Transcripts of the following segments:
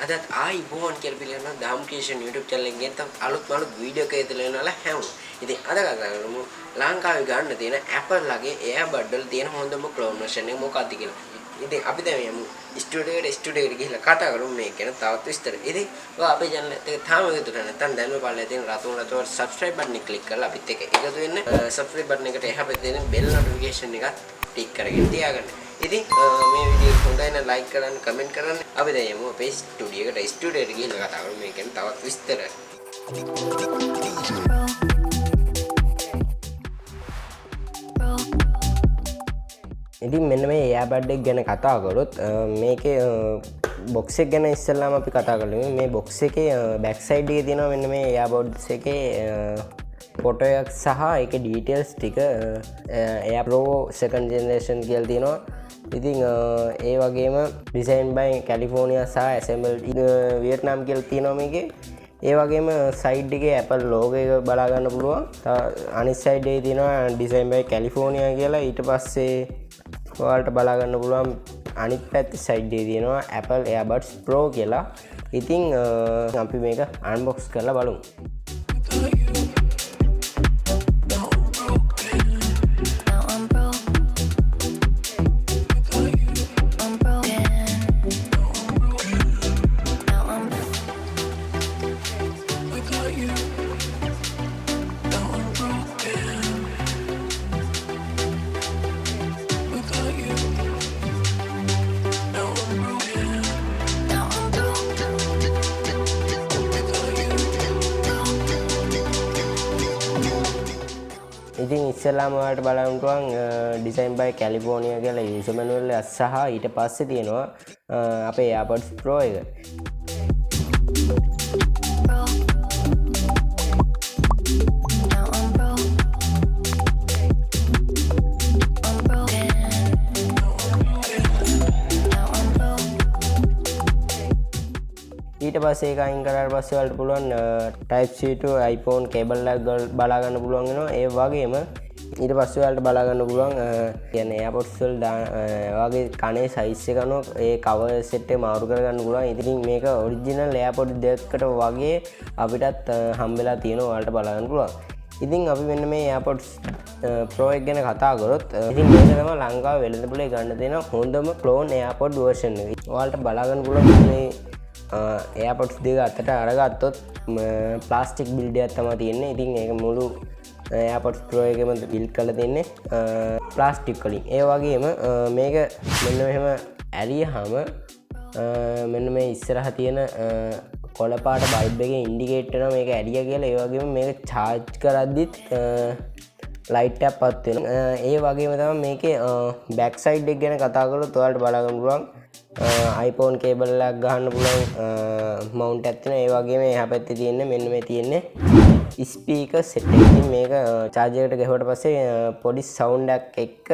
අදත් ආයිබෝන් කියලා පිළිගන්නවා දහම් ක්‍රියේෂන් YouTube channel එකෙන් තව අලුත් වීඩියෝ එකක් දෙලනවා හැම. ඉතින් අද කතා කරමු ලංකාවේ ගන්න තියෙන Apple ලගේ AirPods වල තියෙන හොඳම clone version එක මොකක්ද කියලා. ඉතින් අපි දැන් යමු ස්ටුඩියෝ එකට ගිහිල්ලා කතා කරමු මේක ගැන තවත් විස්තර. ඉතින් ඔයා අපේ channel එක තාම එකතු නැත්නම් දැන්ම පල්ලේ තියෙන රතුන් subscribe button එක click කරලා අපිත් එක්ක එකතු වෙන්න. subscribe button එකට එහා පැත්තේ තියෙන bell notification එක ටික් කරගෙන තියාගන්න. ඉතින් මේ වීඩියෝ හොඳයි නම් ලයික් කරන්න කමෙන්ට් කරන්න. අපි දැන් යමු අපේ ස්ටුඩියෝ එකට ගිහිල්ලා කතා කරමු මේක ගැන තවත් විස්තර. ඉතින් මෙන්න මේ AirPods එක ගැන කතා කරොත් මේකේ box එක ගැන ඉස්සෙල්ලාම අපි කතා කරමු. මේ box එකේ back side එකේ තියෙනවා මෙන්න මේ AirPods එකේ ෆොටෝ එකක් සහ ඒකේ details ටික Air Pro second generation කියලා තියෙනවා. ඉතින් ඒ වගේම design by California සහ assembled in Vietnam කියලා තියෙනවා මේකේ. ඒ වගේම side එකේ Apple logo එක බලා ගන්න පුළුවන්. අනිත් side එකේ තියෙනවා design by California කියලා. ඊට පස්සේ ඔයාලට බලා ගන්න පුළුවන් අනිත් පැත්තේ side එකේ තියෙනවා Apple AirPods Pro කියලා. ඉතින් අපි මේක unbox කරලා බලමු. ඉතින් ඉස්සෙල්ලාම ඔයාලට බලන්න පුළුවන් design by California කියලා user manual එක සහ ඊට පස්සේ තියෙනවා අපේ AirPods Pro එක. ඊට පස්සේ ඒක අයින් කරාට පස්සේ වලට පුළුවන් type C to iPhone cable එක බලා ගන්න පුළුවන් වෙනවා. ඒ වගේම ඊට පස්සේ වලට බලා ගන්න පුළුවන් කියන්නේ AirPods වල වගේ කනේ size එක අනුව ඒ cover set එක මාරු කර ගන්න පුළුවන්. ඉතින් මේක original AirPods දෙකකට වගේ අපිටත් හම්බෙලා තියෙනවා වලට බලා ගන්න පුළුවන්. ඉතින් අපි මෙන්න මේ AirPods Pro එක ගැන කතා කරොත් ඉතින් මේක තමයි ලංකාවේ වෙළඳපොලේ ගන්න තියෙන හොඳම clone AirPods version එක. ඔයාලට බලා ගන්න පුළුවන් මේ AirPods දෙක අතට අරගත්තොත් ප්ලාස්ටික් බිල්ඩ් එකක් තමයි තියෙන්නේ. ඉතින් ඒක මුළු AirPods Pro එකෙම බිල්ඩ් කරලා තියෙන්නේ ප්ලාස්ටික් වලින්. ඒ වගේම මේක මෙන්න මෙහෙම ඇරියහම මෙන්න මේ ඉස්සරහ තියෙන කොළ පාට බල්බ් එකේ ඉන්ඩිකේට් වෙනවා මේක ඇරියා කියලා. ඒ වගේම මේක charge කරද්දිත් ලයිට් එකක් පත් වෙනවා. ඒ වගේම තමයි මේකේ back side එක ගැන කතා කරොත් ඔයාලට බලා ගන්න පුළුවන් iPhone cable එකක් ගහන්න පුළුවන් mount එකක් තියෙනවා. ඒ වගේම එහා පැත්තේ තියෙන්නේ මෙන්න මේ තියෙන්නේ speaker set එක. ඉතින් මේක charger එකට ගහුවට පස්සේ පොඩි sound එකක් එක්ක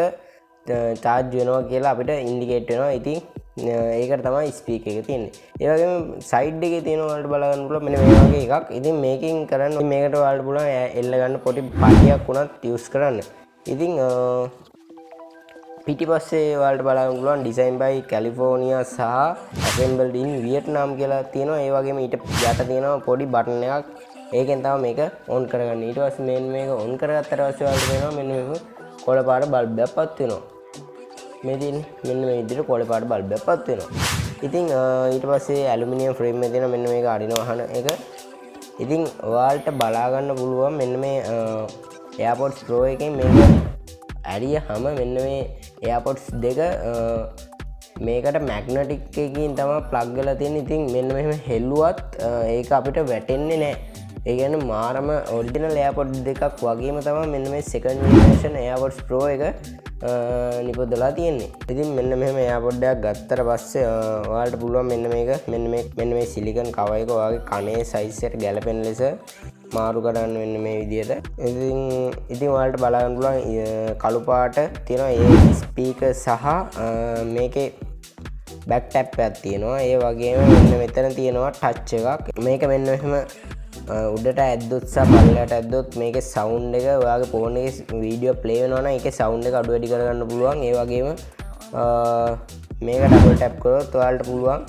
charge වෙනවා කියලා අපිට indicate වෙනවා. ඉතින් ඒකට තමයි speaker එක තියෙන්නේ. ඒ වගේම side එකේ තියෙන ඔයාලට බලා ගන්න පුළුවන් මෙන්න මේ වගේ එකක්. ඉතින් මේකෙන් කරන්න මේකට ඔයාලට පුළුවන් එල්ල ගන්න පොඩි පටියක් උනත් use කරන්න. ඉතින් පිටිපස්සේ ඔයාලට බලන්න පුළුවන් design by California සහ assembled in Vietnam කියලා තියෙනවා. ඒ වගේම ඊට යට තියෙනවා පොඩි බටන් එකක්. ඒකෙන් තමයි මේක on කරගන්නේ. ඊට පස්සේ මෙන්න මේක on කරගත්තට පස්සේ ඔයාලට වෙනවා මෙන්න මේක කොළ පාට බල්බ් එකක් පත් වෙනවා. මේ තියෙන්නේ මෙන්න මේ විදිහට කොළ පාට බල්බ් එකක් පත් වෙනවා. ඉතින් ඊට පස්සේ ඇලුමිනියම් ෆ්‍රේම් එකේ තියෙන මෙන්න මේක අරින වහන එක. ඉතින් ඔයාලට බලා ගන්න පුළුවන් මෙන්න මේ AirPods Pro එකෙන් මේක ඇරියහම මෙන්න මේ AirPods දෙක මේකට මැග්නටික් එකකින් තමයි ප්ලග් වෙලා තියෙන්නේ. ඉතින් මෙන්න මෙහෙම හෙල්ලුවත් ඒක අපිට වැටෙන්නේ නැහැ. ඒ කියන්නේ මාරම ඔරිජිනල් AirPods දෙකක් වගේම තමයි මෙන්න මේ second generation AirPods Pro එක නිපදලා තියෙන්නේ. ඉතින් මෙන්න මෙහෙම AirPods එකක් ගත්තට පස්සේ ඔයාලට පුළුවන් මෙන්න මේ සිලිකන් කවර් එක ඔයාගේ කනේ size එකට ගැලපෙන ලෙස මාරු කරන්න වෙන්න මේ විදිහට. ඉතින් ඔයාලට බලා ගන්න පුළුවන් කළු පාට තියෙනවා ඒ ස්පීකර් සහ මේකේ බෑක් ටැප් එකක් තියෙනවා. ඒ වගේම මෙන්න මෙතන තියෙනවා ටච් එකක්. මේක මෙන්න මෙහෙම උඩට ඇද්දොත් සහ පල්ලයට ඇද්දොත් මේකේ සවුන්ඩ් එක ඔයාගේ ෆෝන් එකේ වීඩියෝ ප්ලේ වෙනවා නම් ඒකේ සවුන්ඩ් එක අඩු වැඩි කරගන්න පුළුවන්. ඒ වගේම මේක ඩබල් ටැප් කරොත් ඔයාලට පුළුවන්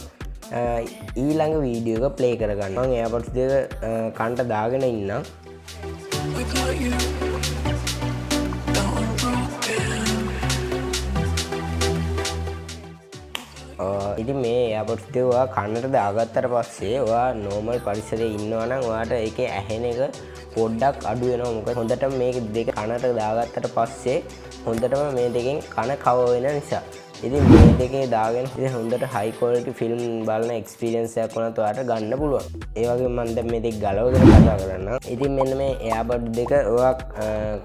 ඊළඟ වීඩියෝ එක ප්ලේ කරගන්න. මම AirPods දෙක කන්ට දාගෙන ඉන්නම්. ඉතින් මේ AirPods දෙක ඔයා කන්නට දාගත්තට පස්සේ ඔයා නෝමල් පරිසරයේ ඉන්නවා නම් ඔයාට ඒකේ ඇහෙන එක පොඩ්ඩක් අඩු වෙනවා. මොකද හොඳටම මේක දෙක කනට දාගත්තට පස්සේ හොඳටම මේ දෙකෙන් කන කවර් වෙන නිසා. ඉතින් මේ දෙකේ දාගෙන ඉතින් හොඳට හයි ක්වොලිටි ෆිල්ම් බලන එක්ස්පීරියන්ස් එකක් වුණත් ඔයාට ගන්න පුළුවන්. ඒ වගේම මම දැන් මේ දෙක ගලවගෙන කතා කරන්නම්. ඉතින් මෙන්න මේ AirPods දෙක ඔයා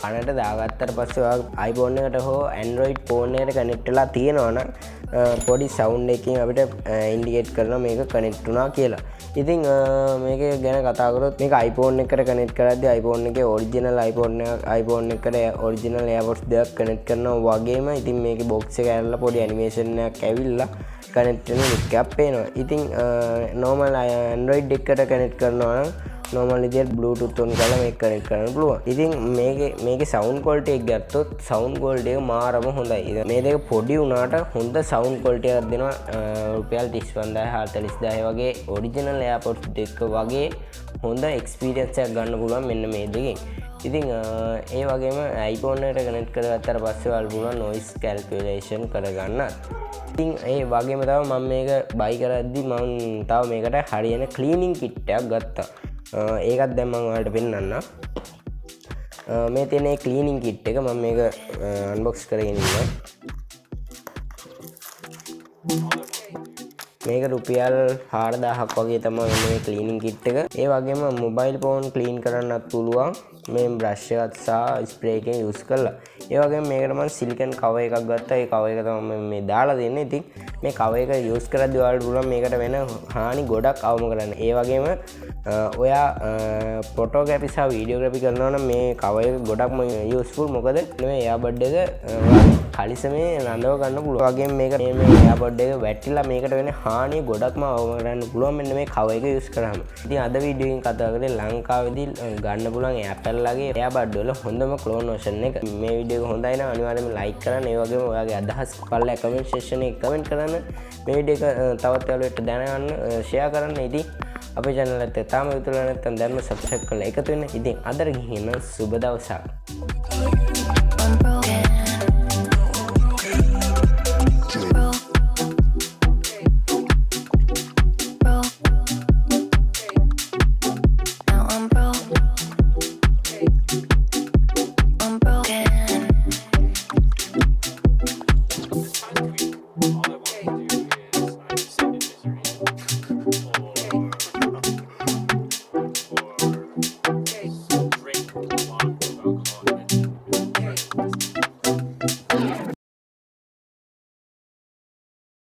කනට දාගත්තට පස්සේ ඔයා iPhone එකට හෝ Android phone එකට කනෙක්ට් වෙලා තියෙනවා නම් පොඩි සවුන්ඩ් එකකින් අපිට ඉන්ඩිකේට් කරනවා මේක කනෙක්ට් වුණා කියලා. ඉතින් මේක ගැන කතා කරොත් මේක iPhone එකට කනෙක්ට් කරද්දී iPhone එකේ ඔරිජිනල් iPhone එකට ඔරිජිනල් AirPods දෙකක් කනෙක්ට් කරනවා වගේම ඉතින් මේකේ බොක්ස් එක ඇරලා පොඩි ඇනිමේෂන් එකක් ඇවිල්ලා කනෙක්ට් වෙන එකක් පේනවා. ඉතින් normal Android එකට කනෙක්ට් කරනවා නම් normal විදියට Bluetooth on කරලා මේක කනෙක්ට් කරන්න පුළුවන්. ඉතින් මේකේ sound quality එක ගත්තොත් sound quality එක මාරම හොඳයි. මේ දෙක පොඩි වුණාට හොඳ sound quality එකක් දෙනවා. රුපියල් 35000 40000 වගේ original AirPods දෙක වගේ හොඳ experience එකක් ගන්න පුළුවන් මෙන්න මේ දෙකෙන්. ඉතින් ඒ වගේම iPhone එකට කනෙක්ට් කරගත්තට පස්සේ ඔයාලට පුළුවන් noise cancellation කරගන්නත්. ඉතින් ඒ වගේම තමයි මම මේක buy කරද්දි මම තව මේකට හරියන cleaning kit එකක් ගත්තා. ඒකත් දැන් මම ඔයාලට පෙන්නන්නම්. මේ තියෙන cleaning kit එක මම මේක unbox කරගෙන ඉන්නවා. මේක රුපියල් 4000ක් වගේ තමයි මේ cleaning kit එක. ඒ වගේම mobile phone clean කරන්නත් පුළුවන්. මේ brush එකත් සහ spray එකෙන් use කරලා. ඒ වගේම මේකට මම silicone cover එකක් ගත්තා. ඒ cover එක තමයි මේ දාලා දෙන්නේ. ඉතින් මේ cover එක use කරද්දී ඔයාලට පුළුවන් මේකට වෙන හානි ගොඩක් අවම කරන්න. ඒ වගේම ඔයා photography සහ videography කරනවා නම් මේ cover එක ගොඩක්ම useful. මොකද මේ AirPod එක කලිසමේ රඳව ගන්න පුළුවන්. වගේම මේක මේ AirPod එක වැටිලා මේකට වෙන හානි ගොඩක්ම අවම කරන්න පුළුවන් මෙන්න මේ cover එක use කරාම. ඉතින් අද වීඩියෝ එකෙන් කතා කරේ ලංකාවේදී ගන්න පුළුවන් Apple ලගේ AirPod වල හොඳම clone version එක. මේ වීඩියෝ එක හොඳයි නම් අනිවාර්යයෙන්ම like කරන්න. ඒ වගේම ඔයාගේ අදහස් පල්ලා comment section එකේ comment කරන්න. මේ වීඩියෝ එක තවත් යාළුවෙක්ට දැනගන්න share කරන්න. ඉතින් අපේ channel එකට තාම විතරක් නැත්නම් දැන්ම subscribe කරලා එකතු වෙන්න. ඉතින් අදට ගිහින් සුබ දවසක්.